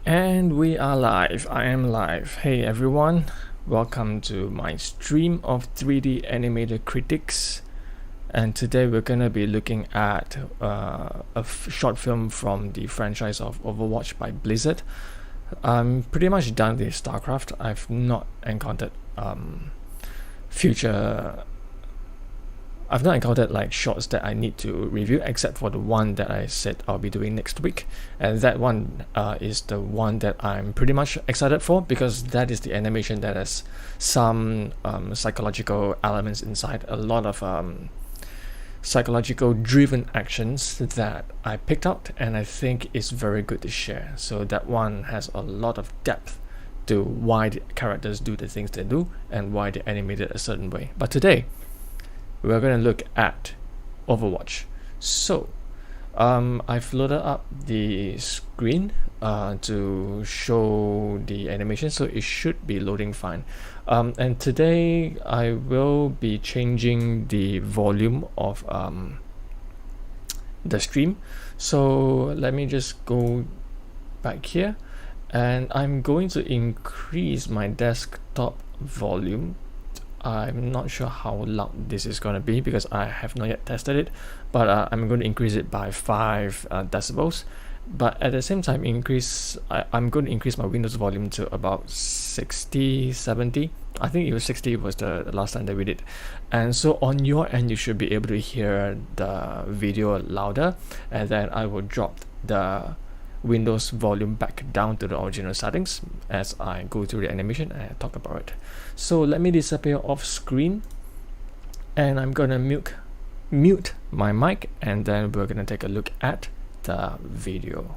And we are live. I am live. Hey everyone, welcome to my stream of 3D animated critics. And today we're gonna be looking at a short film from the franchise of Overwatch by Blizzard. I'm pretty much done with StarCraft. I've not encountered future I've not encountered like shorts that I need to review, except for the one that I said I'll be doing next week, and that one is the one that I'm pretty much excited for, because that is the animation that has some psychological elements inside, a lot of psychological driven actions that I picked out and I think is very good to share. So that one has a lot of depth to why the characters do the things they do and why they're animated a certain way. But today we're going to look at Overwatch. So I've loaded up the screen to show the animation, so it should be loading fine. And today I will be changing the volume of the stream. So let me just go back here, and I'm going to increase my desktop volume. I'm not sure how loud this is going to be because I have not yet tested it, but I'm going to increase it by 5 decibels. But at the same time, I'm going to increase my Windows volume to about 60, 70. I think it was 60 was the last time that we did. And so on your end, you should be able to hear the video louder, and then I will drop the Windows volume back down to the original settings as I go through the animation and I talk about it. So let me disappear off screen, and I'm gonna mute my mic, and then we're gonna take a look at the video.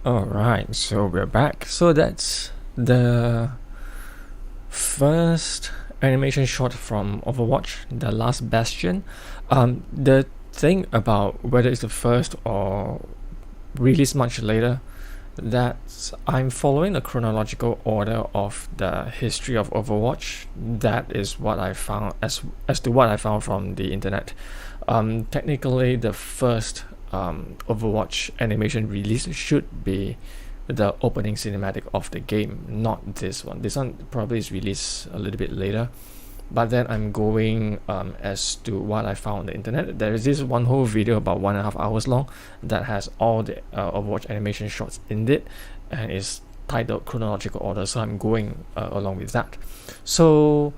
Alright, so we're back. So that's the first animation shot from Overwatch, the last Bastion. The thing about whether it's the first or released much later, that I'm following the chronological order of the history of Overwatch. That is what I found as to what I found from the internet. Technically, the first Overwatch animation release should be the opening cinematic of the game, not this one. This one probably is released a little bit later, but then I'm going as to what I found on the internet. There is this one whole video about 1.5 hours long that has all the Overwatch animation shots in it, and is titled chronological order, so I'm going along with that. So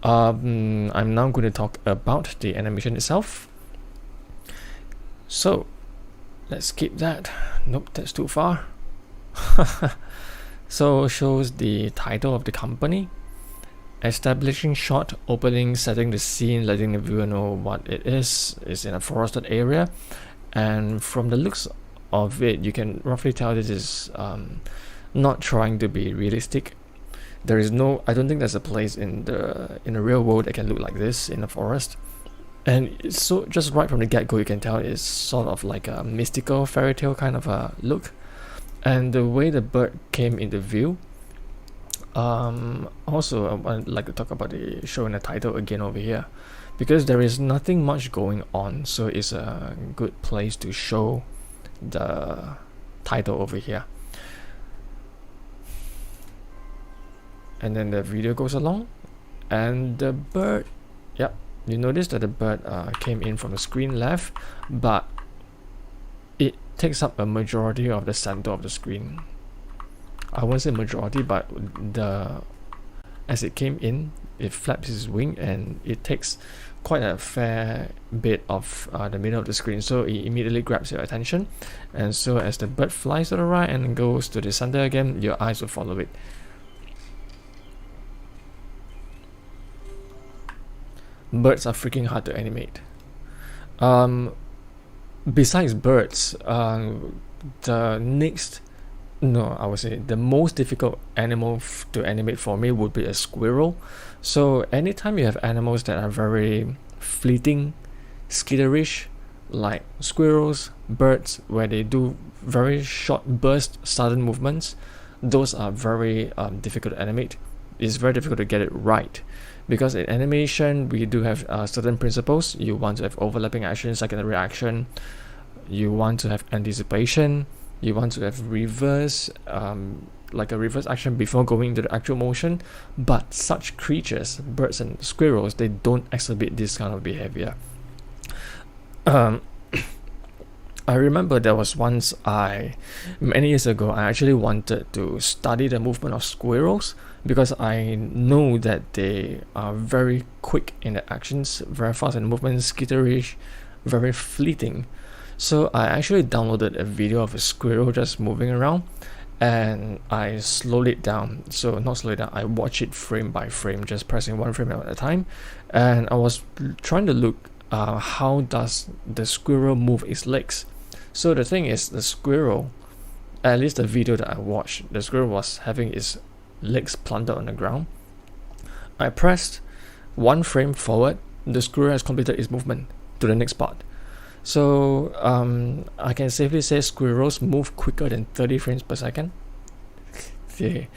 I'm now going to talk about the animation itself. So let's skip that. Nope, that's too far. So shows the title of the company, establishing shot, opening, setting the scene, letting the viewer know what it is in a forested area, and from the looks of it you can roughly tell this is not trying to be realistic. There is no, I don't think there's a place in the real world that can look like this in a forest. And it's so just right from the get-go you can tell it's sort of like a mystical fairy tale kind of a look. And the way the bird came into view, also I'd like to talk about the showing the title again over here, because there is nothing much going on, so it's a good place to show the title over here. And then the video goes along, and the bird, yep, you notice that the bird came in from the screen left, but it takes up a majority of the center of the screen. I won't say majority, but as it came in, it flaps its wing and it takes quite a fair bit of the middle of the screen, so it immediately grabs your attention. And so as the bird flies to the right and goes to the center again, your eyes will follow it. Birds are freaking hard to animate. Besides birds, the next, no, I would say the most difficult animal to animate for me would be a squirrel. So anytime you have animals that are very fleeting, skitterish, like squirrels, birds, where they do very short burst, sudden movements, those are very difficult to animate. It's very difficult to get it right, because in animation we do have certain principles. You want to have overlapping action, secondary action, you want to have anticipation, you want to have reverse, like a reverse action before going into the actual motion. But such creatures, birds and squirrels, they don't exhibit this kind of behavior. I remember there was once many years ago, I actually wanted to study the movement of squirrels, because I know that they are very quick in their actions, very fast in movements, skitterish, very fleeting. So I actually downloaded a video of a squirrel just moving around, and I slowed it down. So not slow it down, I watch it frame by frame, just pressing one frame at a time. And I was trying to look how does the squirrel move its legs. So the thing is, the squirrel, at least the video that I watched, the squirrel was having its legs planted on the ground. I pressed one frame forward, the squirrel has completed its movement to the next part. So I can safely say squirrels move quicker than 30 frames per second. They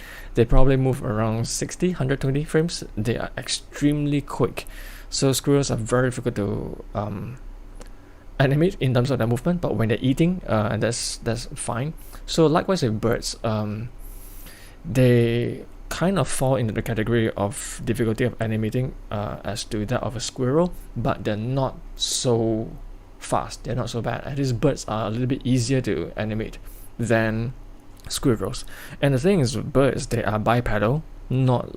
probably move around 60, 120 frames. They are extremely quick. So squirrels are very difficult to animate in terms of their movement, but when they're eating, that's fine. So likewise with birds, they kind of fall into the category of difficulty of animating as to that of a squirrel, but they're not so fast, they're not so bad. At least birds are a little bit easier to animate than squirrels. And the thing is, with birds, they are bipedal, not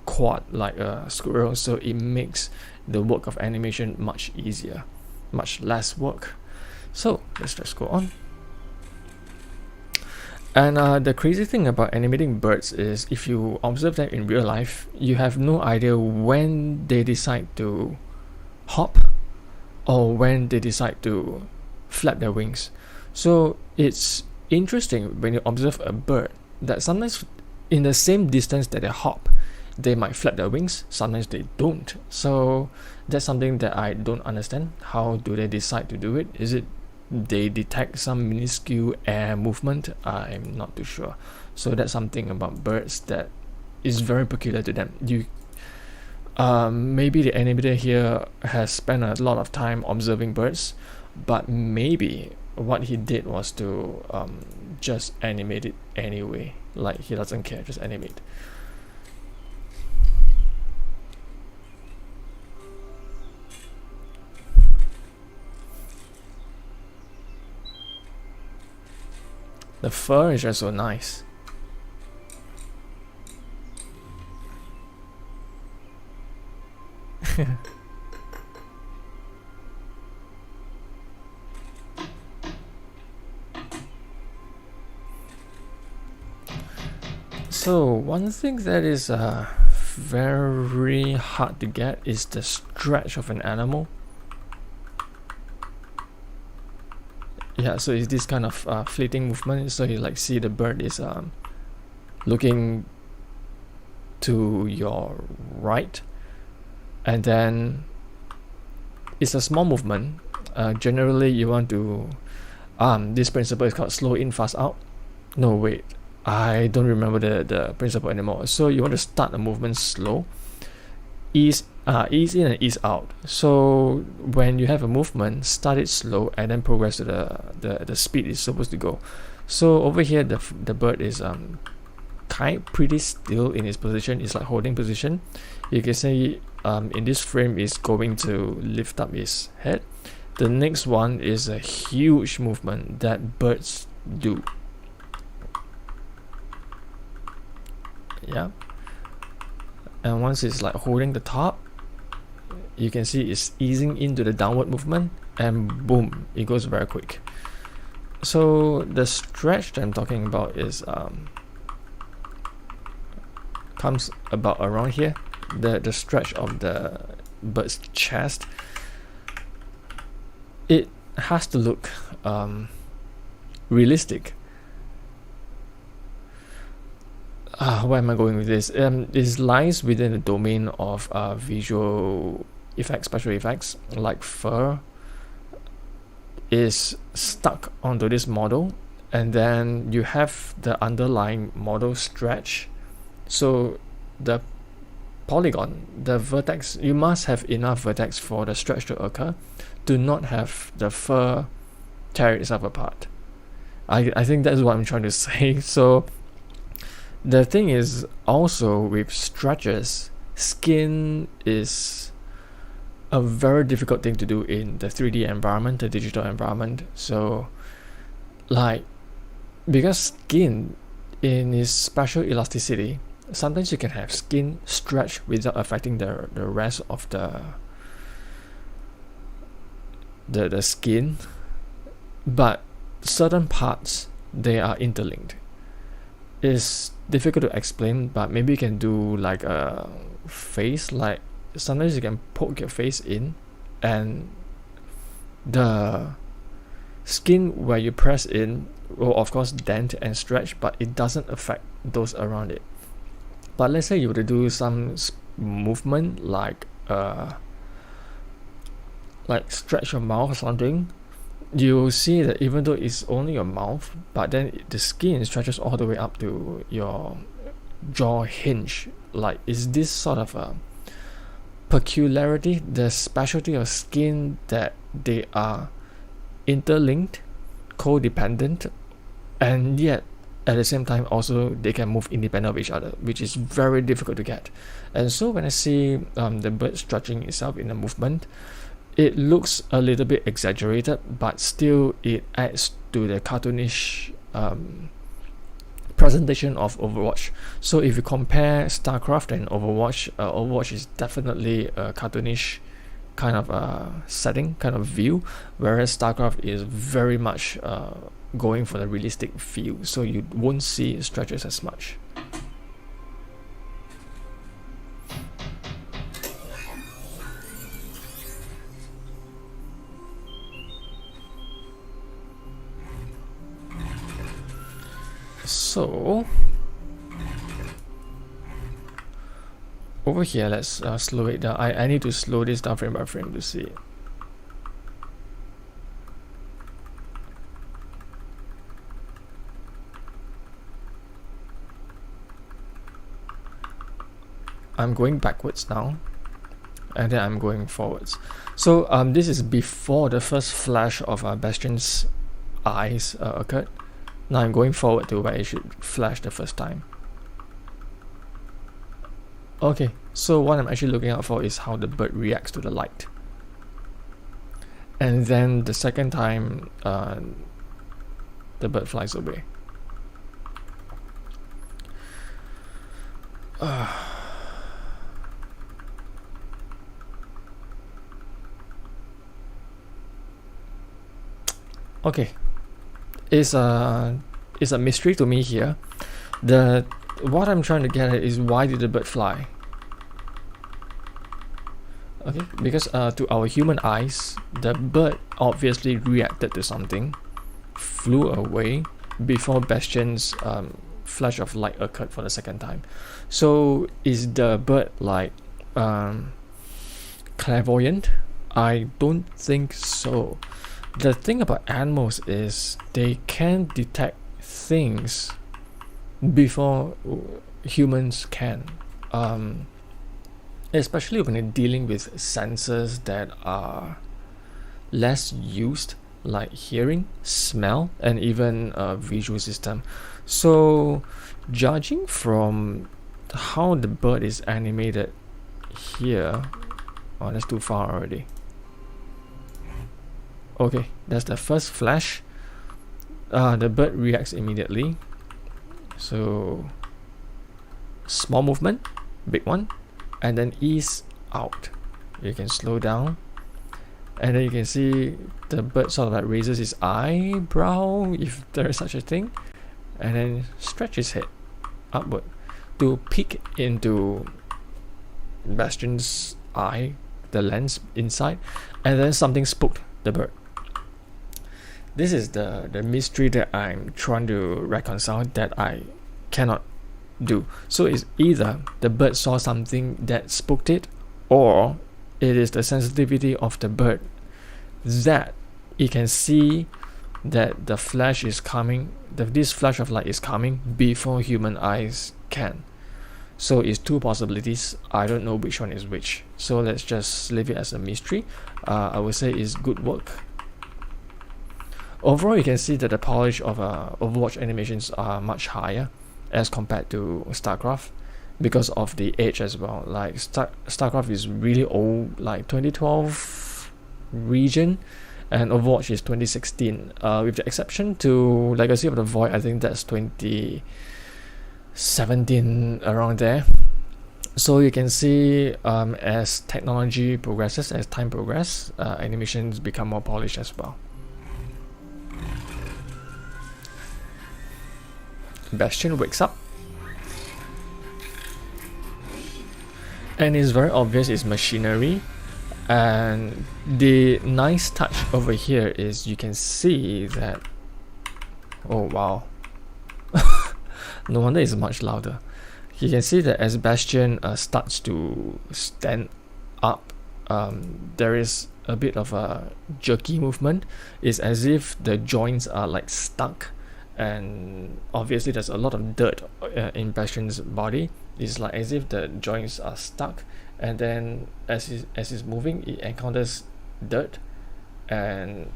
quad like a squirrel, so it makes the work of animation much easier, much less work. So let's just go on. And the crazy thing about animating birds is, if you observe them in real life, you have no idea when they decide to hop or when they decide to flap their wings. So it's interesting when you observe a bird that sometimes in the same distance that they hop, they might flap their wings, sometimes they don't. So that's something that I don't understand. How do they decide to do it? Is it they detect some minuscule air movement? I'm not too sure. So that's something about birds that is very peculiar to them. Maybe the animator here has spent a lot of time observing birds, but maybe what he did was to just animate it anyway. Like, he doesn't care, just animate. The fur is just so nice. So one thing that is very hard to get is the stretch of an animal. Yeah, so it's this kind of fleeting movement. So you like see the bird is looking to your right, and then it's a small movement. Generally you want to this principle is called slow in, fast out. No, wait, I don't remember the principle anymore. So you want to start the movement slow, ease in and ease out. So when you have a movement, start it slow and then progress to the speed it's supposed to go. So over here the bird is pretty still in its position. It's like holding position. You can see in this frame is going to lift up its head. The next one is a huge movement that birds do. Yeah, and once it's like holding the top, you can see it's easing into the downward movement, and boom, it goes very quick. So the stretch that I'm talking about is comes about around here. The stretch of the bird's chest, it has to look realistic. Where am I going with this? This lies within the domain of visual effects, special effects. Like fur is stuck onto this model, and then you have the underlying model stretch. So the polygon, the vertex, you must have enough vertex for the stretch to occur, to not have the fur tear itself apart. I think that's what I'm trying to say. So the thing is also with stretches, skin is a very difficult thing to do in the 3D environment, the digital environment. So like, because skin in its special elasticity, sometimes you can have skin stretch without affecting the rest of the skin, but certain parts, they are interlinked. It's difficult to explain, but maybe you can do like a face. Like sometimes you can poke your face in, and the skin where you press in will of course dent and stretch, but it doesn't affect those around it. But let's say you were to do some movement like stretch your mouth or something, you'll see that even though it's only your mouth, but then the skin stretches all the way up to your jaw hinge. Like, is this sort of a peculiarity, the specialty of skin, that they are interlinked, codependent, and yet At the same time, also they can move independent of each other, which is very difficult to get. And so when I see the bird stretching itself in the movement, it looks a little bit exaggerated, but still it adds to the cartoonish presentation of Overwatch. So if you compare StarCraft and Overwatch, Overwatch is definitely a cartoonish kind of setting, kind of view, whereas StarCraft is very much going for the realistic feel, so you won't see stretches as much. So over here, let's slow it down. I need to slow this down frame by frame to see it. I'm going backwards now, and then I'm going forwards. So this is before the first flash of Bastion's eyes occurred. Now I'm going forward to where it should flash the first time. Okay, so what I'm actually looking out for is how the bird reacts to the light. And then the second time, the bird flies away. Okay, it's a mystery to me here. What I'm trying to get at is, why did the bird fly? Okay, because to our human eyes, the bird obviously reacted to something, flew away before Bastion's flash of light occurred for the second time. So is the bird like clairvoyant? I don't think so. The thing about animals is they can detect things before humans can, especially when they're dealing with sensors that are less used, like hearing, smell, and even a visual system. So judging from how the bird is animated here, oh, that's too far already. Okay, that's the first flash. The bird reacts immediately. So small movement, big one, and then ease out. You can slow down, and then you can see the bird sort of like raises his eyebrow, if there is such a thing, and then stretch his head upward to peek into Bastion's eye, the lens inside, and then something spooked the bird. This is the mystery that I'm trying to reconcile, that I cannot do. So it's either the bird saw something that spooked it, or it is the sensitivity of the bird that it can see that the flash is coming, that this flash of light is coming before human eyes can. So it's two possibilities. I don't know which one is which. So let's just leave it as a mystery. I would say it's good work. Overall, you can see that the polish of Overwatch animations are much higher as compared to StarCraft, because of the age as well. Like StarCraft is really old, like 2012 region, and Overwatch is 2016. With the exception to Legacy of the Void, I think that's 2017, around there. So you can see as technology progresses, as time progresses, animations become more polished as well. Bastion wakes up, and it's very obvious it's machinery. And the nice touch over here is you can see that, oh wow, no wonder it's much louder. You can see that as Bastion starts to stand up, there is a bit of a jerky movement. It's as if the joints are like stuck, and obviously there's a lot of dirt in Bastion's body. It's like as if the joints are stuck, and then as he's moving, it encounters dirt, and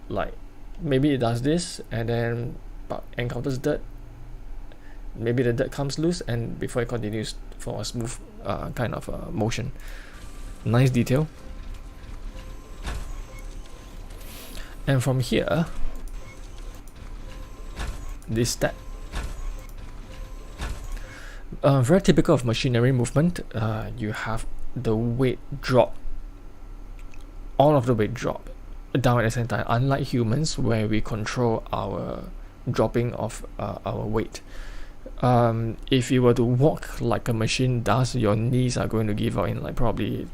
like maybe it does this, and then but encounters dirt. Maybe the dirt comes loose, and before it continues for a smooth kind of motion. Nice detail. And from here, this step, very typical of machinery movement. You have the weight drop, all of the weight drop down at the same time, unlike humans where we control our dropping of our weight. If you were to walk like a machine does, your knees are going to give out in like probably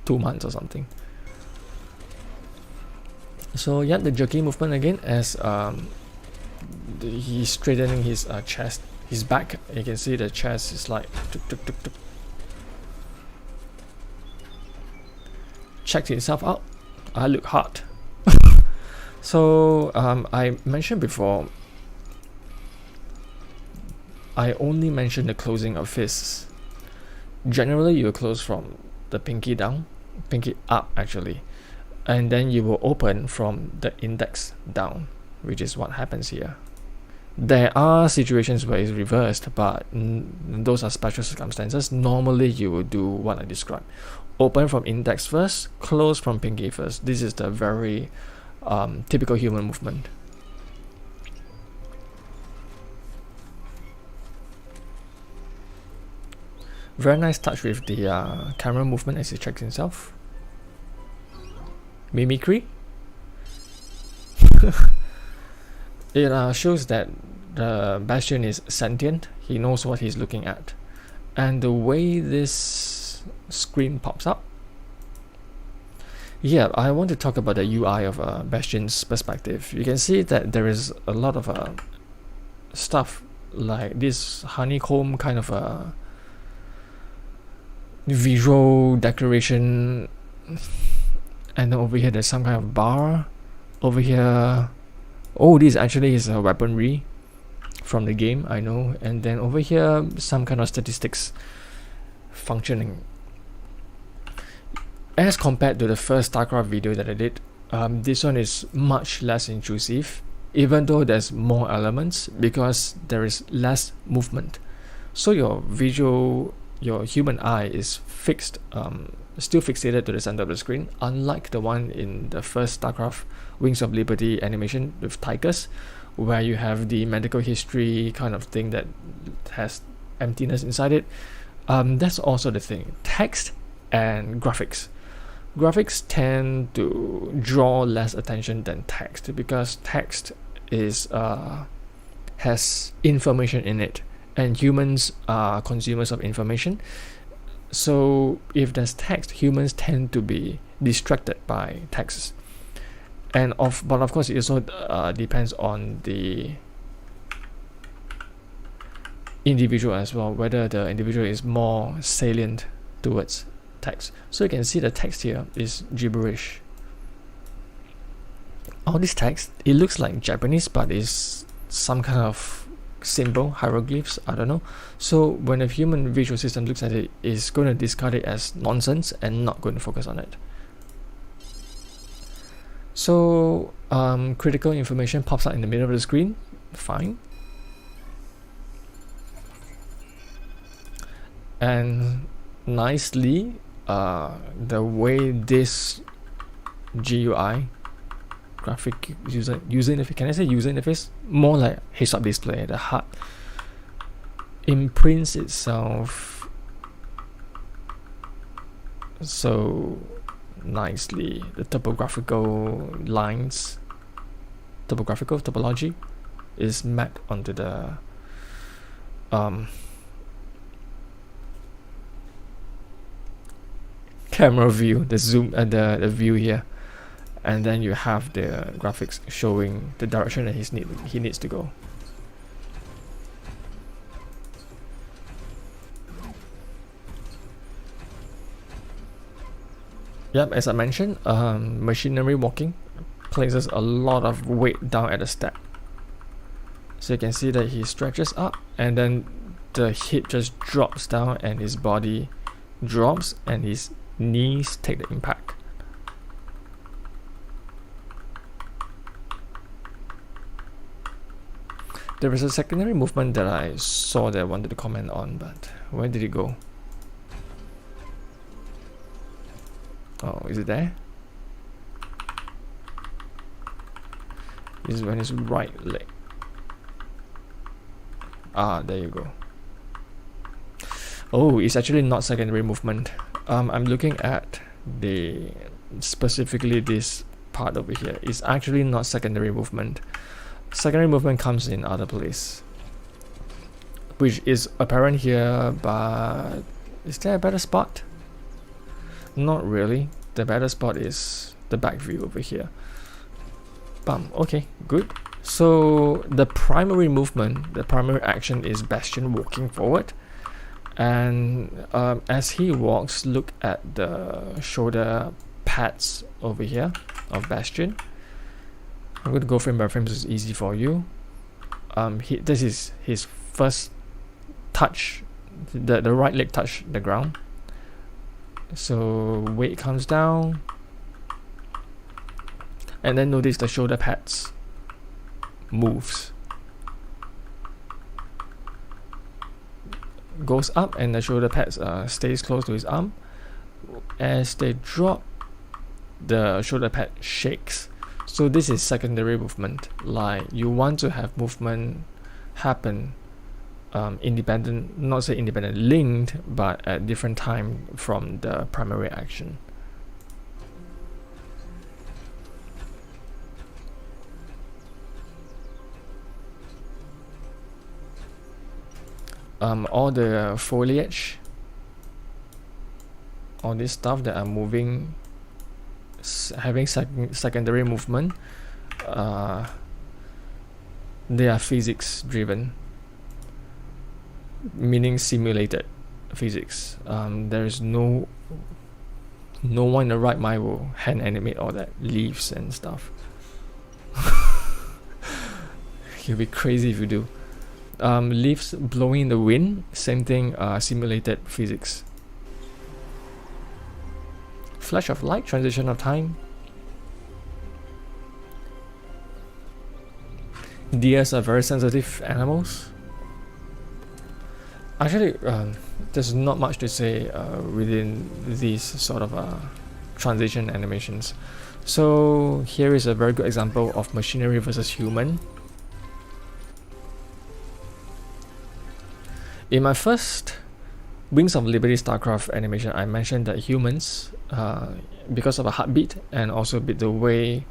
2 months or something. So yeah, the jerky movement again, as he's straightening his chest, his back. You can see the chest is like tuk, tuk, tuk, tuk. Checks himself out. I look hot. So I mentioned before, I only mentioned the closing of fists. Generally, you close from the pinky down, pinky up actually, and then you will open from the index down, which is what happens here. There are situations where it's reversed, but those are special circumstances. Normally, you will do what I described. Open from index first, close from pinky first. This is the very typical human movement. Very nice touch with the camera movement as he checks himself. Mimicry. It shows that the Bastion is sentient. He knows what he's looking at. And the way this screen pops up. Yeah, I want to talk about the UI of Bastion's perspective. You can see that there is a lot of stuff like this honeycomb kind of visual decoration, and then over here there's some kind of bar. Over here, oh, this actually is a weaponry from the game, I know. And then over here, some kind of statistics functioning. As compared to the first StarCraft video that I did, this one is much less intrusive, even though there's more elements, because there is less movement. So your visual, your human eye is fixed, still fixated to the center of the screen, unlike the one in the first StarCraft Wings of Liberty animation with Tigers, where you have the medical history kind of thing that has emptiness inside it. That's also the thing. Text and graphics. Graphics tend to draw less attention than text, because text is has information in it, and humans are consumers of information. So if there's text, humans tend to be distracted by text. But of course, it also depends on the individual as well, whether the individual is more salient towards text. So you can see the text here is gibberish. All this text, it looks like Japanese, but it's some kind of symbol, hieroglyphs, I don't know. So when a human visual system looks at it, it's going to discard it as nonsense and not going to focus on it. So critical information pops out in the middle of the screen. Fine. And nicely, the way this GUI, graphic user interface, can I say user interface? More like heads-up display, the HUD imprints itself so nicely. The topology is mapped onto the camera view, the zoom, the view here, and then you have the graphics showing the direction that he needs to go. Yep, as I mentioned, machinery walking places a lot of weight down at the step. So you can see that he stretches up, and then the hip just drops down, and his body drops, and his knees take the impact. There was a secondary movement that I saw that I wanted to comment on, but where did it go? Oh, is it there? This is when his right leg. Ah, there you go. Oh, it's actually not secondary movement. I'm looking at the specifically this part over here. It's actually not secondary movement. Secondary movement comes in other place, which is apparent here, but is there a better spot? Not really. The better spot is the back view over here. Bam. Okay, good. So the primary movement, the primary action is Bastion walking forward, and as he walks, look at the shoulder pads over here of Bastion. I'm going to go frame by frame so it's easy for you. This is his first touch. The right leg touch the ground. So weight comes down, and then notice the shoulder pads moves. Goes up, and the shoulder pads stays close to his arm. As they drop, the shoulder pad shakes. So this is secondary movement. Like, you want to have movement happen independent, not say independent, linked, but at different time from the primary action. All the foliage, all this stuff that are moving, having secondary movement, they are physics driven, meaning simulated physics. There is no one in the right mind will hand animate all that leaves and stuff. You'll be crazy if you do. Leaves blowing in the wind, same thing, simulated physics. Flash of light, transition of time. Deers are very sensitive animals. Actually, there's not much to say within these sort of transition animations. So here is a very good example of machinery versus human. In my first Wings of Liberty StarCraft animation, I mentioned that humans, because of a heartbeat and also the way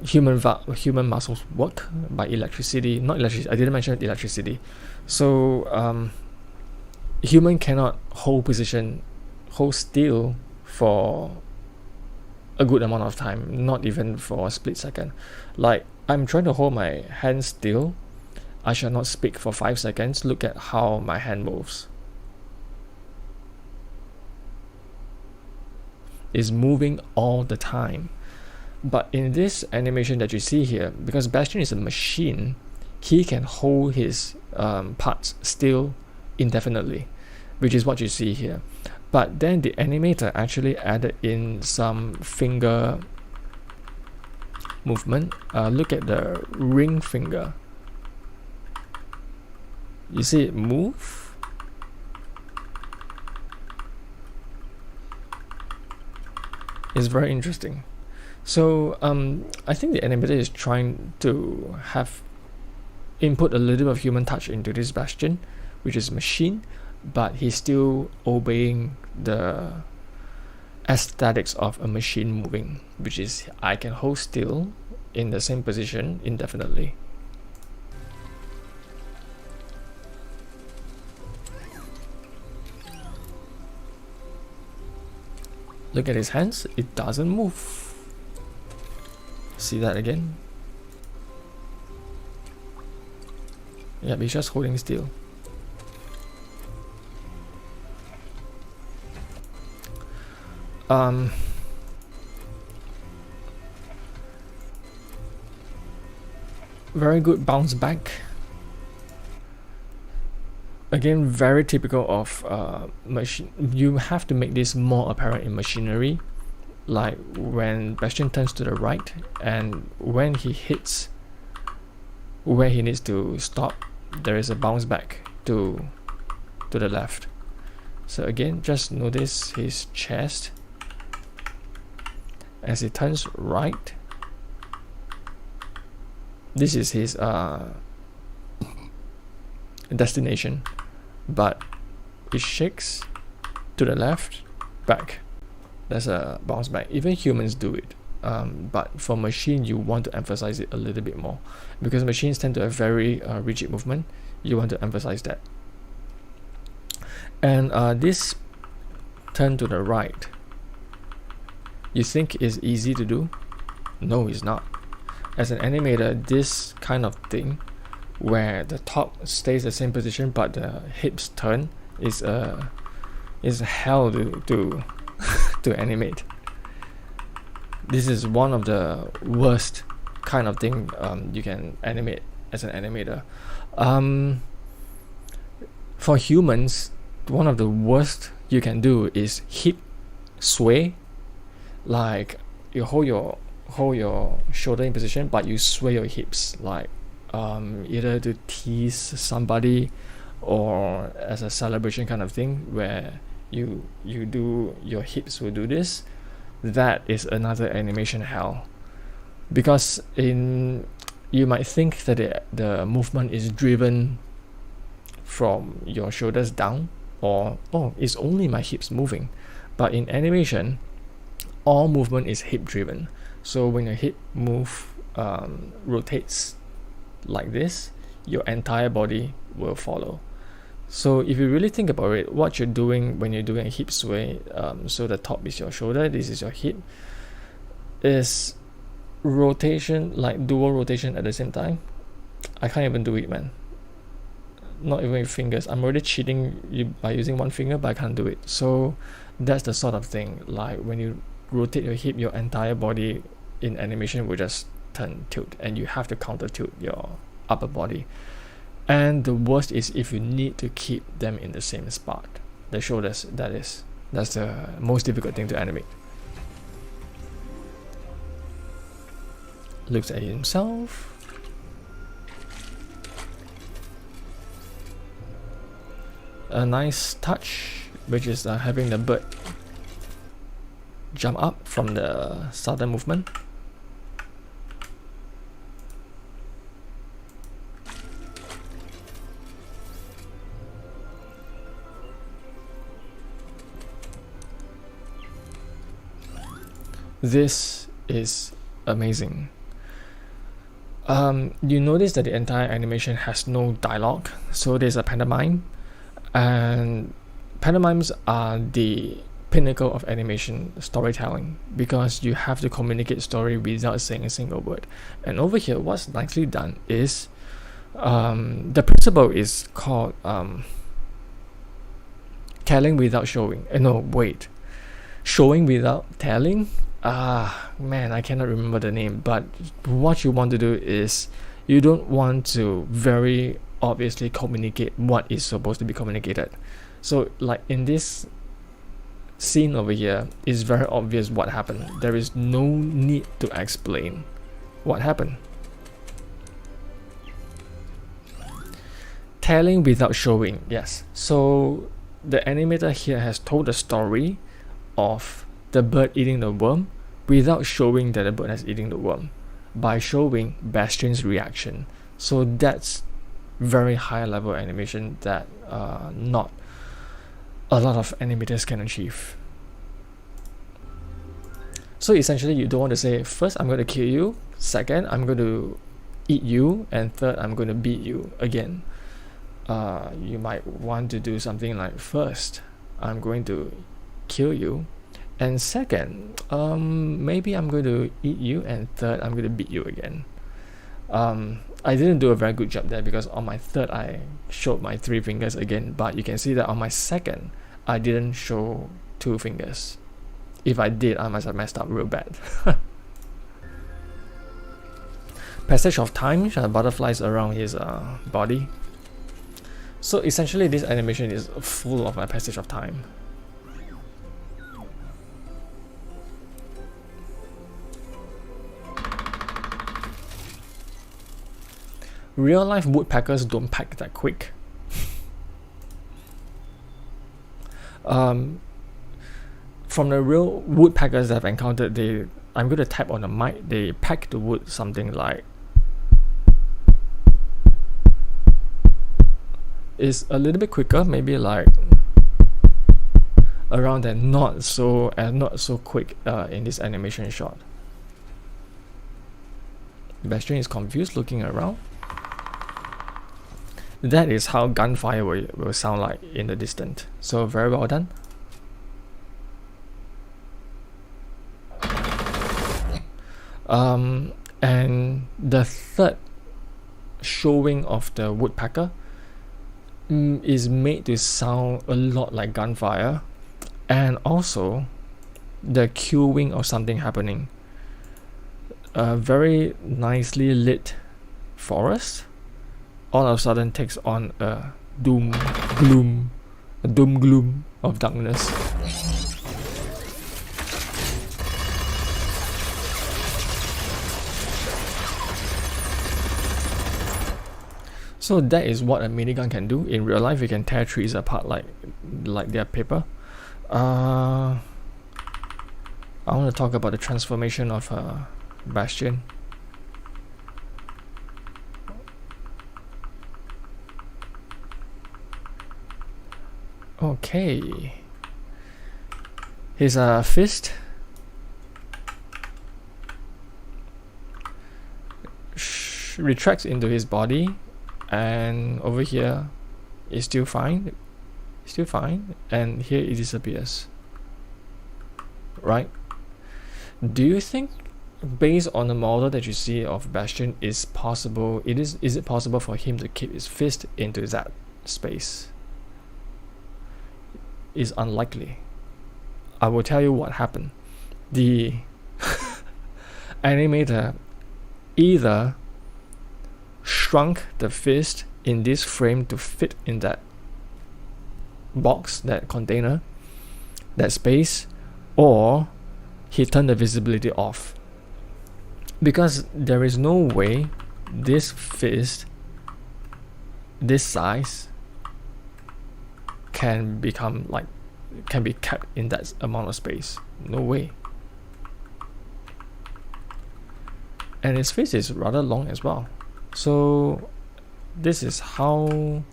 human muscles work by electricity, not electricity, I didn't mention electricity. So human cannot hold still for a good amount of time, not even for a split second. Like, I'm trying to hold my hand still, I shall not speak for 5 seconds. Look at how my hand moves. It's moving all the time. But in this animation that you see here, because Bastion is a machine, he can hold his parts still indefinitely, which is what you see here. But then the animator actually added in some finger movement. Look at the ring finger. You see it move. It's very interesting. So I think the animator is trying to have input a little bit of human touch into this Bastion, which is machine, but he's still obeying the aesthetics of a machine moving, which is I can hold still in the same position indefinitely. Look at his hands, it doesn't move. See that again? Yeah, he's just holding still. Very good bounce back. Again, very typical of machine. You have to make this more apparent in machinery, like when Bastion turns to the right and when he hits where he needs to stop, there is a bounce back to the left. So again, just notice his chest as he turns right. This is his destination, but it shakes to the left, back. That's a bounce back. Even humans do it, but for machine you want to emphasize it a little bit more, because machines tend to have very rigid movement. You want to emphasize that. And this turn to the right, you think is easy to do? No, it's not. As an animator, this kind of thing where the top stays the same position but the hips turn is hell to to animate. This is one of the worst kind of thing you can animate as an animator. For humans, one of the worst you can do is hip sway, like you hold your shoulder in position but you sway your hips, like either to tease somebody or as a celebration kind of thing, where you do, your hips will do this. That is another animation hell, because you might think that the movement is driven from your shoulders down, or it's only my hips moving. But in animation, all movement is hip driven. So when your hip rotates like this, your entire body will follow. So if you really think about it, what you're doing when you're doing a hip sway, so the top is your shoulder, this is your hip, is rotation, like dual rotation at the same time. I can't even do it, man. Not even with fingers. I'm already cheating you by using one finger, but I can't do it. So that's the sort of thing, like when you rotate your hip, your entire body in animation will just turn tilt, and you have to counter tilt your upper body. And the worst is if you need to keep them in the same spot, the shoulders, that's the most difficult thing to animate. Looks at himself. A nice touch, which is having the bird jump up from the sudden movement. This is amazing. You notice that the entire animation has no dialogue, so there's a pantomime, and pantomimes are the pinnacle of animation storytelling, because you have to communicate story without saying a single word. And over here, what's nicely done is the principle is called telling without showing. Showing without telling. Man, I cannot remember the name, but what you want to do is you don't want to very obviously communicate what is supposed to be communicated. So like in this scene over here, it's very obvious what happened. There is no need to explain what happened. Telling without showing, yes. So the animator here has told the story of the bird eating the worm without showing that the bird has eaten the worm, by showing Bastion's reaction. So that's very high level animation that not a lot of animators can achieve. So essentially, you don't want to say, first I'm going to kill you, second I'm going to eat you, and third I'm going to beat you again. You might want to do something like, first I'm going to kill you, and second maybe I'm going to eat you, and third I'm going to beat you again. I didn't do a very good job there, because on my third I showed my 3 fingers again, but you can see that on my second I didn't show 2 fingers. If I did, I must have messed up real bad. Passage of time, butterflies around his body. So essentially this animation is full of a passage of time. Real life woodpeckers don't pack that quick. From the real woodpeckers that I've encountered, I'm going to tap on the mic, they pack the wood something like, it's a little bit quicker, maybe like around that, not so quick in this animation shot. Bastion is confused, looking around. That is how gunfire will sound like in the distance. So very well done. And the third showing of the woodpecker is made to sound a lot like gunfire, and also the queuing of something happening. A very nicely lit forest all of a sudden takes on a doom gloom of darkness. So that is what a minigun can do. In real life, you can tear trees apart like they're paper. I want to talk about the transformation of Bastion. Okay. His fist retracts into his body, and over here is still fine, and here it disappears. Right? Do you think, based on the model that you see of Bastion, is it possible for him to keep his fist into that space? Is unlikely. I will tell you what happened. The animator either shrunk the fist in this frame to fit in that box, that container, that space, or he turned the visibility off. Because there is no way this fist, this size, can be kept in that amount of space. No way. And his face is rather long as well. So this is how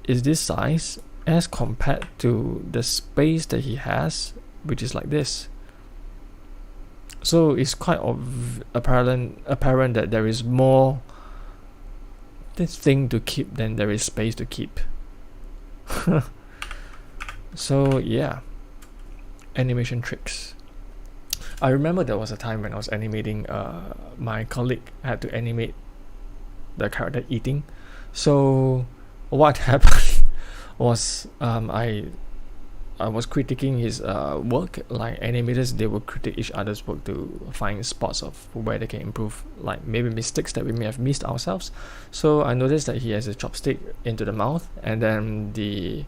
is this size as compared to the space that he has, which is like this. So it's quite apparent that there is more this thing to keep than there is space to keep. So yeah, animation tricks. I remember there was a time when I was animating, my colleague had to animate the character eating. So what happened was I was critiquing his work. Like animators, they will critique each other's work to find spots of where they can improve, like maybe mistakes that we may have missed ourselves. So I noticed that he has a chopstick into the mouth, and then the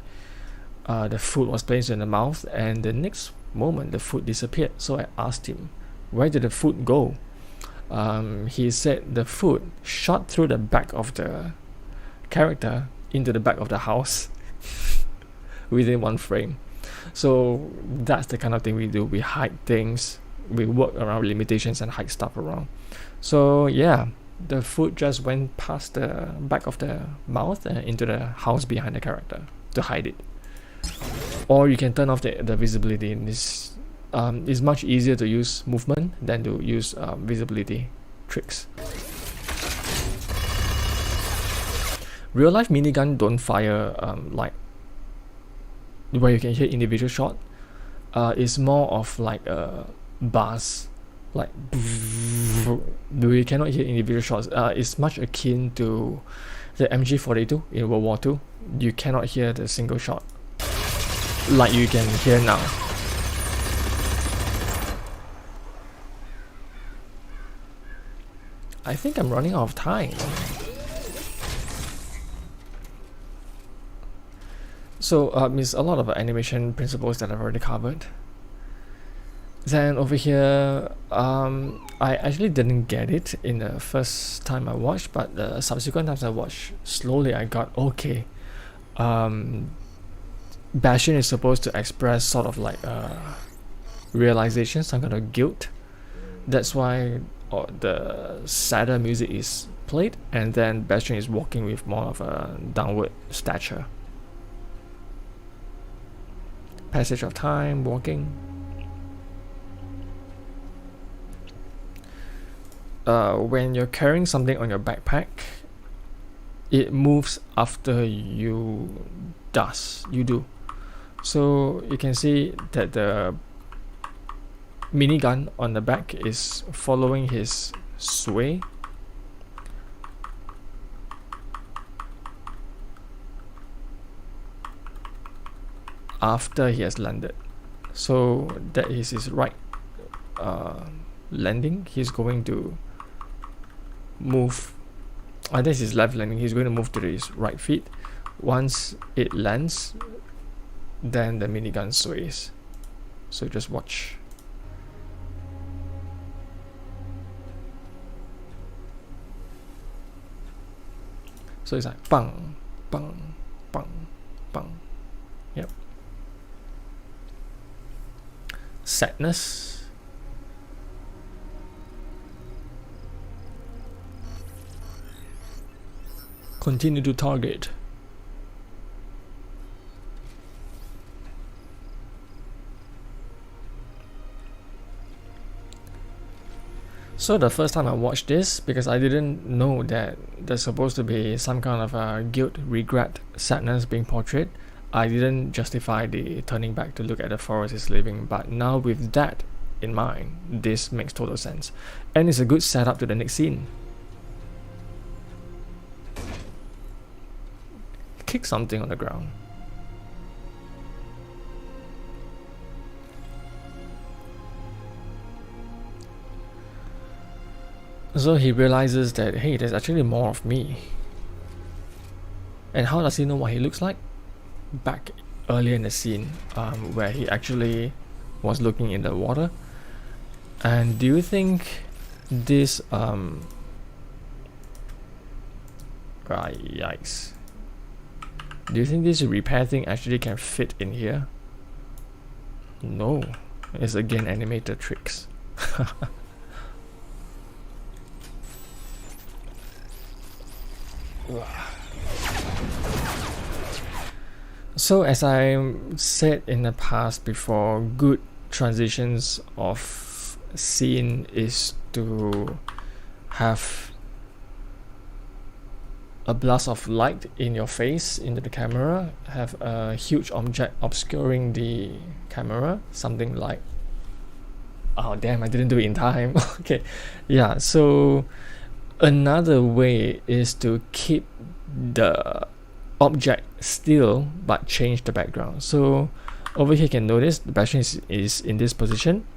food was placed in the mouth, and the next moment the food disappeared. So I asked him, where did the food go? He said the food shot through the back of the character into the back of the house within one frame. So that's the kind of thing we do. We hide things, we work around limitations and hide stuff around. So yeah, the food just went past the back of the mouth and into the house behind the character to hide it. Or you can turn off the visibility. It's much easier to use movement than to use visibility tricks. Real life minigun don't fire like where you can hear individual shot. It's more of like a buzz, like we cannot hear individual shots. It's much akin to the MG42 in World War II. You cannot hear the single shot like you can hear now. I think I'm running out of time. So it's a lot of animation principles that I've already covered. Then over here, I actually didn't get it in the first time I watched, but the subsequent times I watched, slowly I got okay. Bastion is supposed to express sort of like realization, some kind of guilt. That's why the sadder music is played, and then Bastion is walking with more of a downward stature. Passage of time, walking. When you're carrying something on your backpack, it moves after you do. So you can see that the minigun on the back is following his sway. After he has landed. So that is his right landing. He's going to move. This is left landing. He's going to move to his right feet. Once it lands, then the minigun sways. So just watch. So it's like bang, bang, bang, bang. Yep. Sadness. Continue to target. So the first time I watched this, because I didn't know that there's supposed to be some kind of guilt, regret, sadness being portrayed, I didn't justify the turning back to look at the forest he's living. But now with that in mind, this makes total sense. And it's a good setup to the next scene. Kick something on the ground. So he realizes that, hey, there's actually more of me. And how does he know what he looks like? Back earlier in the scene, where he actually was looking in the water. And do you think this yikes. Do you think this repair thing actually can fit in here? No. It's again animated tricks. So as I said in the past before, good transitions of scene is to have a blast of light in your face into the camera, have a huge object obscuring the camera, something like, oh damn, I didn't do it in time. Okay, yeah, so another way is to keep the object still but change the background. So over here you can notice the Bastion is in this position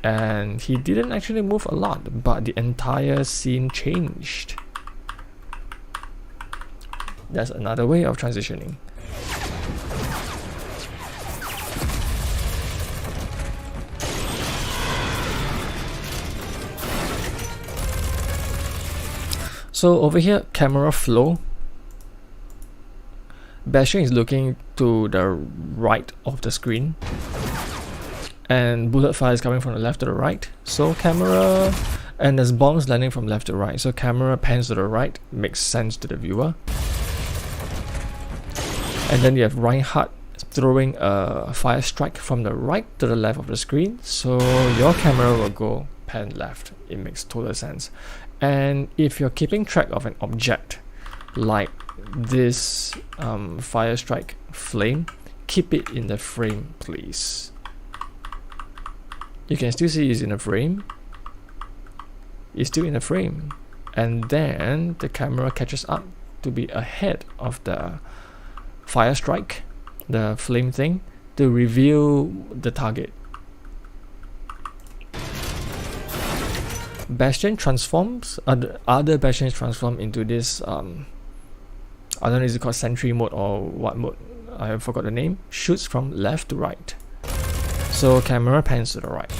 and he didn't actually move a lot, but the entire scene changed. That's another way of transitioning. So over here, camera flow. Bastion is looking to the right of the screen and bullet fire is coming from the left to the right. So camera, and there's bombs landing from left to right. So camera pans to the right, makes sense to the viewer. And then you have Reinhardt throwing a fire strike from the right to the left of the screen. So your camera will go pan left. It makes total sense. And if you're keeping track of an object like this fire strike flame, keep it in the frame, please. You can still see it's in a frame. It's still in a frame. And then the camera catches up to be ahead of the fire strike, the flame thing, to reveal the target. Bastion transforms, other Bastions transform into this, I don't know, is it called sentry mode or what mode? I forgot the name. Shoots from left to right. So camera pans to the right.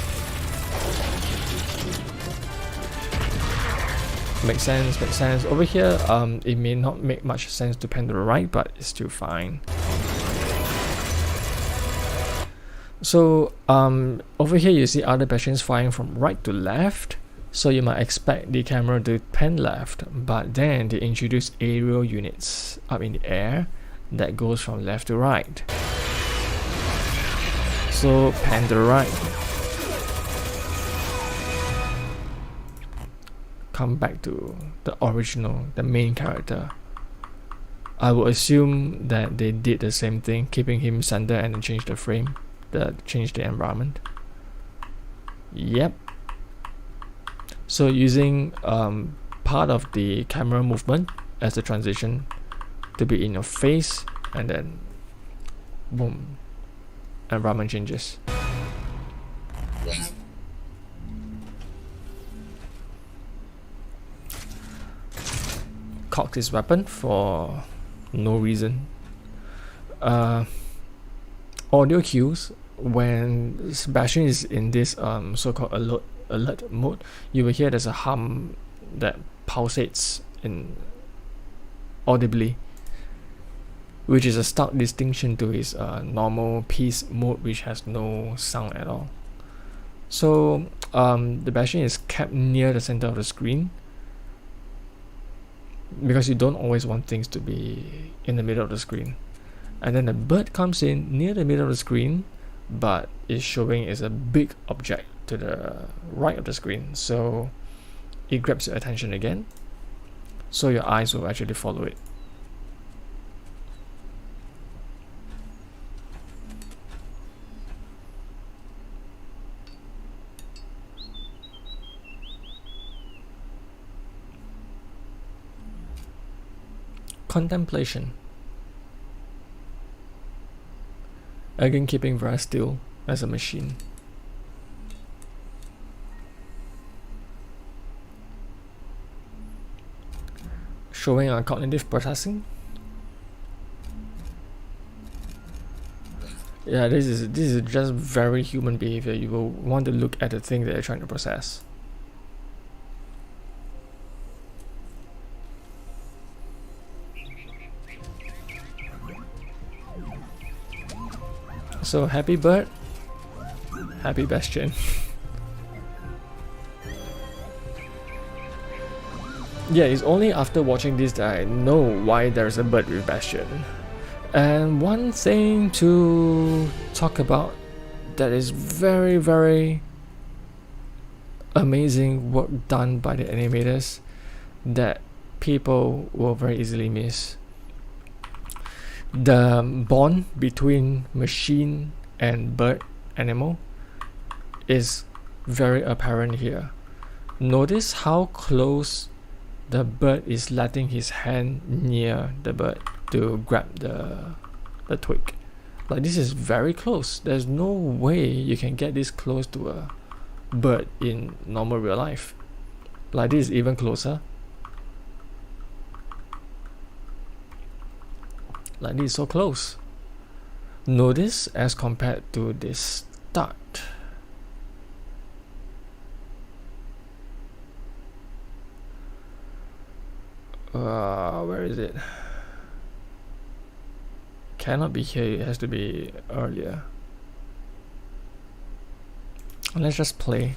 Makes sense, makes sense. Over here, it may not make much sense to pan to the right, but it's still fine. So, over here you see other Bastions firing from right to left. So you might expect the camera to pan left, but then they introduce aerial units up in the air that goes from left to right. So pan to the right. Come back to the original, the main character. I would assume that they did the same thing, keeping him center and then change the frame, change the environment. Yep. So using part of the camera movement as a transition to be in your face, and then boom, environment changes. Cocked his weapon for no reason. Audio cues, when Bastion is in this so-called alert mode, you will hear there's a hum that pulsates in audibly, which is a stark distinction to his normal peace mode, which has no sound at all. So the Bastion is kept near the center of the screen, because you don't always want things to be in the middle of the screen. And then the bird comes in near the middle of the screen, but is showing is a big object to the right of the screen, so it grabs your attention again, so your eyes will actually follow it. Contemplation. Again, keeping very still as a machine. Showing a cognitive processing. Yeah, this is just very human behavior. You will want to look at the thing that you're trying to process. So happy bird, happy Bastion. Yeah, it's only after watching this that I know why there's a bird with Bastion. And one thing to talk about that is very, very amazing work done by the animators that people will very easily miss. The bond between machine and bird animal is very apparent here. Notice how close the bird is letting his hand near the bird to grab the twig. Like, this is very close. There's no way you can get this close to a bird in normal real life. Like, this is even closer. Like, this is so close. Notice as compared to this start. Where is it? Cannot be here, it has to be earlier. Let's just play.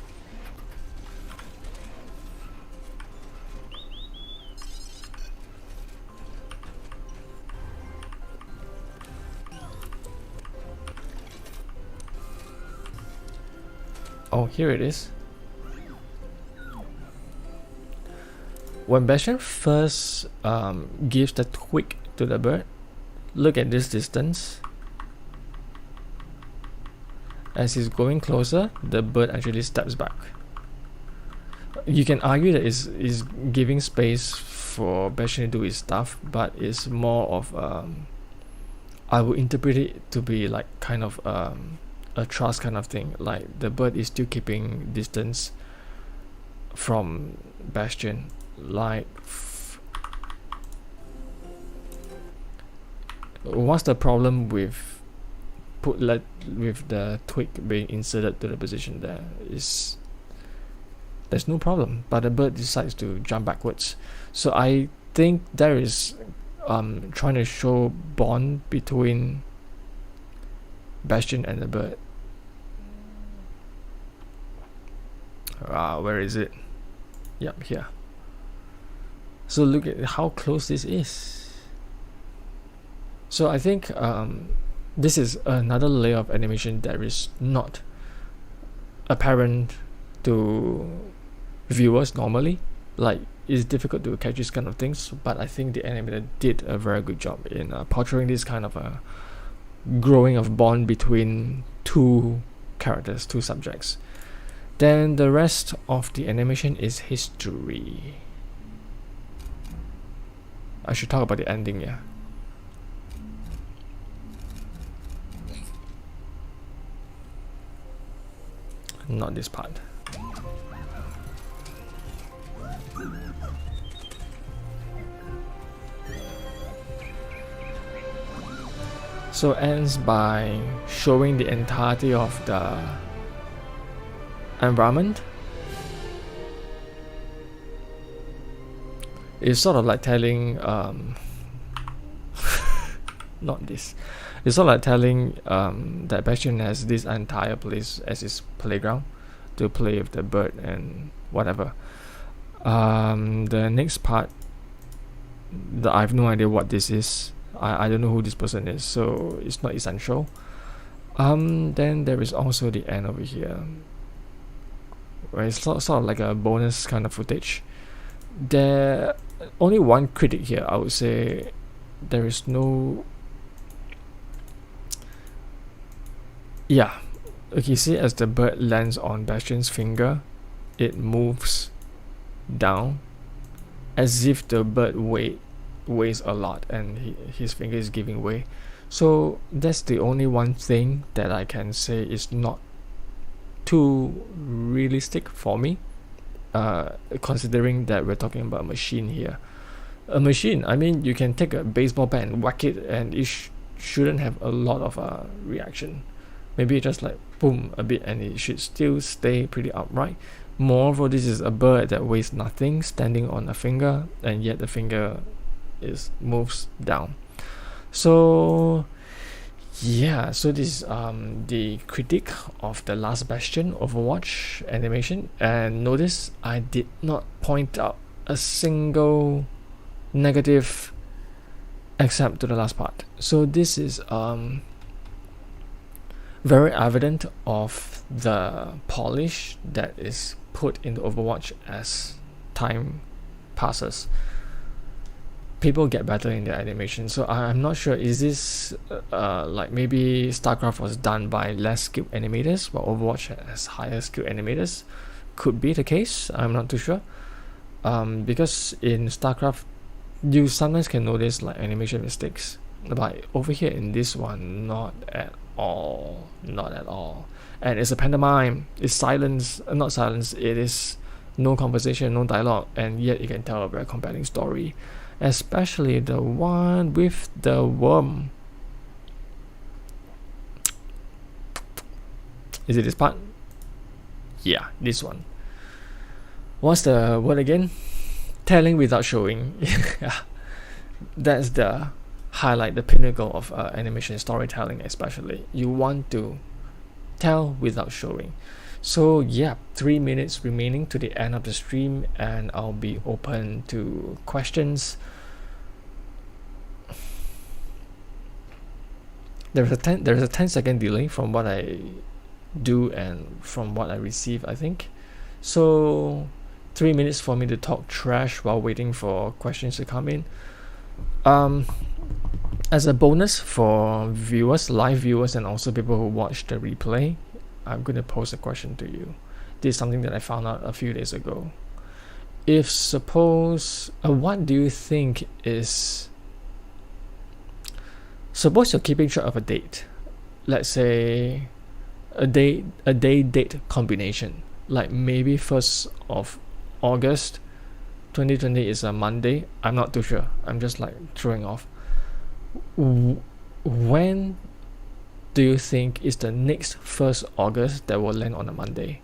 Oh, here it is. When Bastion first gives the twig to the bird, look at this distance. As he's going closer, the bird actually steps back. You can argue that it's giving space for Bastion to do his stuff, but it's more of I would interpret it to be like kind of a trust kind of thing. Like, the bird is still keeping distance from Bastion. Like, what's the problem with with the twig being inserted to the position there? Is there's no problem. But the bird decides to jump backwards. So I think there is trying to show bond between Bastion and the bird. Where is it? Yep, here. So look at how close this is. So I think this is another layer of animation that is not apparent to viewers normally. Like, it's difficult to catch these kind of things, but I think the animator did a very good job in portraying this kind of a growing of bond between two characters, two subjects. Then the rest of the animation is history. I should talk about the ending, yeah. Not this part. So ends by showing the entirety of the environment. It's sort of like telling not this. It's sort of like telling that Bastion has this entire place as his playground to play with the bird and whatever. The next part, I have no idea what this is. I don't know who this person is, so it's not essential. Then there is also the end over here, where it's sort of like a bonus kind of footage. There only one critic here. I would say there is no. Yeah, okay. See, as the bird lands on Bastion's finger, it moves down, as if the bird weighs a lot, and his finger is giving way. So that's the only one thing that I can say is not too realistic for me, considering that we're talking about a machine here. A machine, I mean, you can take a baseball bat and whack it, and it shouldn't have a lot of reaction. Maybe just like boom a bit, and it should still stay pretty upright. Moreover, this is a bird that weighs nothing, standing on a finger, and yet the finger moves down. So yeah, so this is the critique of the last Bastion Overwatch animation. And notice I did not point out a single negative except to the last part. So this is very evident of the polish that is put into Overwatch as time passes. People get better in their animation. So I'm not sure, is this like maybe StarCraft was done by less skilled animators while Overwatch has higher skilled animators? Could be the case, I'm not too sure. Because in StarCraft you sometimes can notice like animation mistakes, but over here in this one, not at all. And it's a pantomime. It's silence, not silence, it is no conversation, no dialogue, and yet you can tell a very compelling story. Especially the one with the worm. Is it this part? Yeah, this one. What's the word again? Telling without showing. Yeah, that's the highlight, the pinnacle of animation storytelling. Especially, you want to tell without showing. So yeah, 3 minutes remaining to the end of the stream, and I'll be open to questions. There's a 10-second delay from what I do and from what I receive, I think. So 3 minutes for me to talk trash while waiting for questions to come in. As a bonus for viewers, live viewers, and also people who watch the replay, I'm going to pose a question to you. This is something that I found out a few days ago. If suppose, what do you think is, suppose you're keeping track of a date, let's say a day-date combination, like maybe 1st of August 2020 is a Monday, I'm not too sure, I'm just like throwing off. When do you think is the next 1st August that will land on a Monday?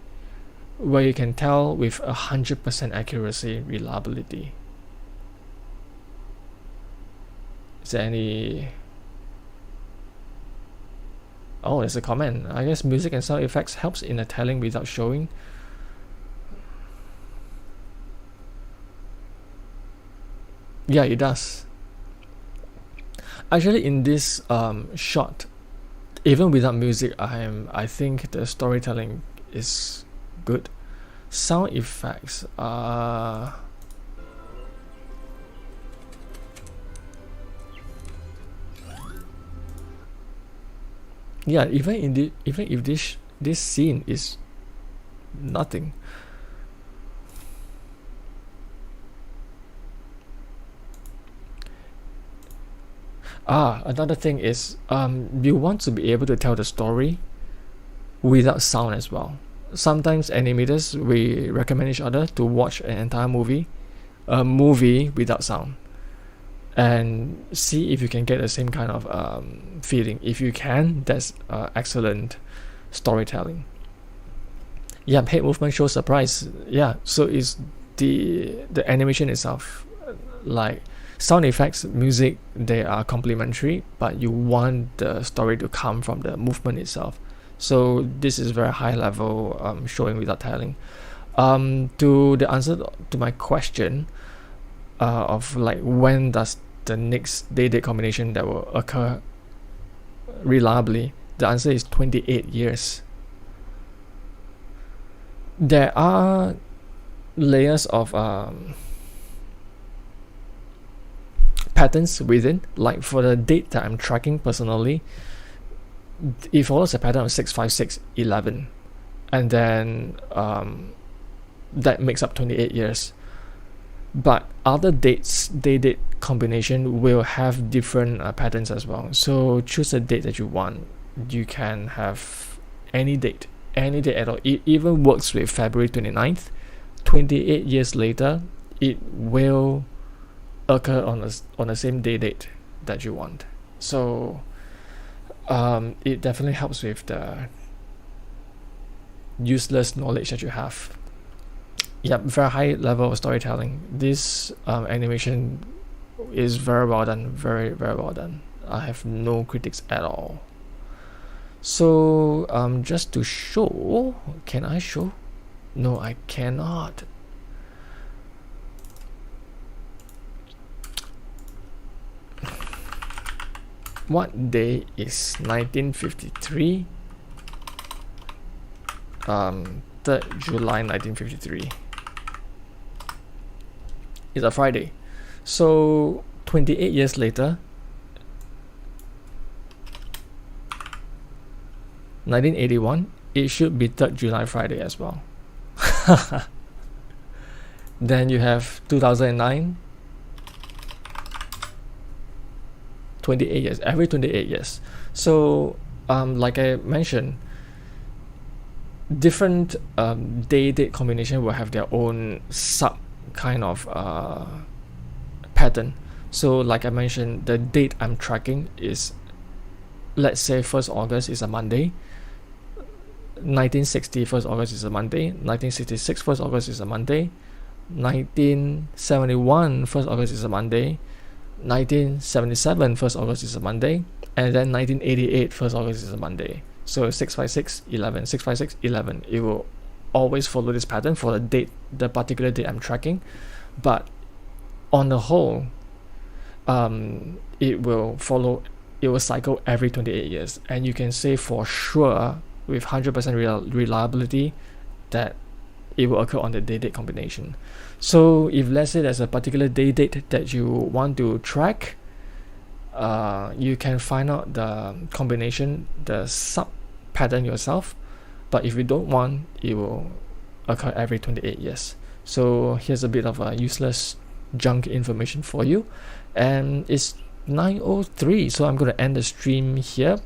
where you can tell with 100% accuracy, reliability. Is there any... Oh, there's a comment. I guess music and sound effects helps in the telling without showing. Yeah, it does. Actually, in this shot, even without music, I think the storytelling is good. Sound effects are... yeah, even if this scene is nothing. Another thing is you want to be able to tell the story without sound as well. Sometimes animators, we recommend each other to watch an entire movie, a movie without sound, and see if you can get the same kind of feeling. If you can, that's excellent storytelling. Yeah, head movement shows surprise. Yeah, so is the animation itself. Like sound effects, music, they are complementary, but you want the story to come from the movement itself. So this is very high level showing without telling. To the answer to my question of like when does the next day-date combination that will occur reliably, the answer is 28 years. There are layers of patterns within. Like for the date that I'm tracking personally, it follows a pattern of 65611, and then that makes up 28 years. But other dates, day-date combination will have different patterns as well. So choose a date that you want. You can have any date at all. It even works with February 29th. 28 years later, it will occur on the same date that you want. So it definitely helps with the useless knowledge that you have. Yeah, very high level of storytelling. This animation is very well done, very well done. I have no critics at all. So just to show, can I show? No, I cannot. What day is 1953? 3rd July 1953. It's a Friday. So 28 years later, 1981, it should be 3rd July Friday as well. Then you have 2009, 28 years, every 28 years. So like I mentioned, different date combination will have their own sub kind of pattern. So like I mentioned, the date I'm tracking is, let's say 1st August is a Monday, 1960 1st August is a Monday, 1966 1st August is a Monday, 1971 1st August is a Monday, 1977 1st August is a Monday, and then 1988 1st August is a Monday. So 65611, 65611, it will always follow this pattern for the date, the particular date I'm tracking. But on the whole, it will cycle every 28 years, and you can say for sure with 100% reliability that it will occur on the day-date combination. So if let's say there's a particular day-date that you want to track, you can find out the combination, the sub pattern yourself. But if you don't want, it will occur every 28 years. So here's a bit of a useless junk information for you. And it's 9:03, so I'm going to end the stream here.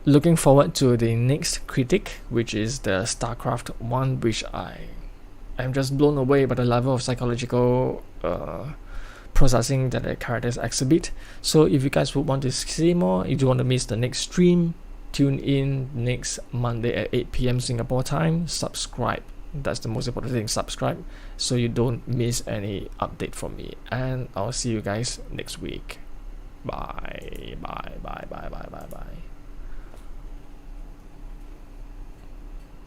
Looking forward to the next critic, which is the StarCraft 1, which I am just blown away by the level of psychological processing that the characters exhibit. So if you guys would want to see more, if you want to miss the next stream, tune in next Monday at 8 p.m. Singapore time. Subscribe. That's the most important thing. Subscribe so you don't miss any update from me. And I'll see you guys next week. Bye. Bye. Bye. Bye. Bye. Bye. Bye.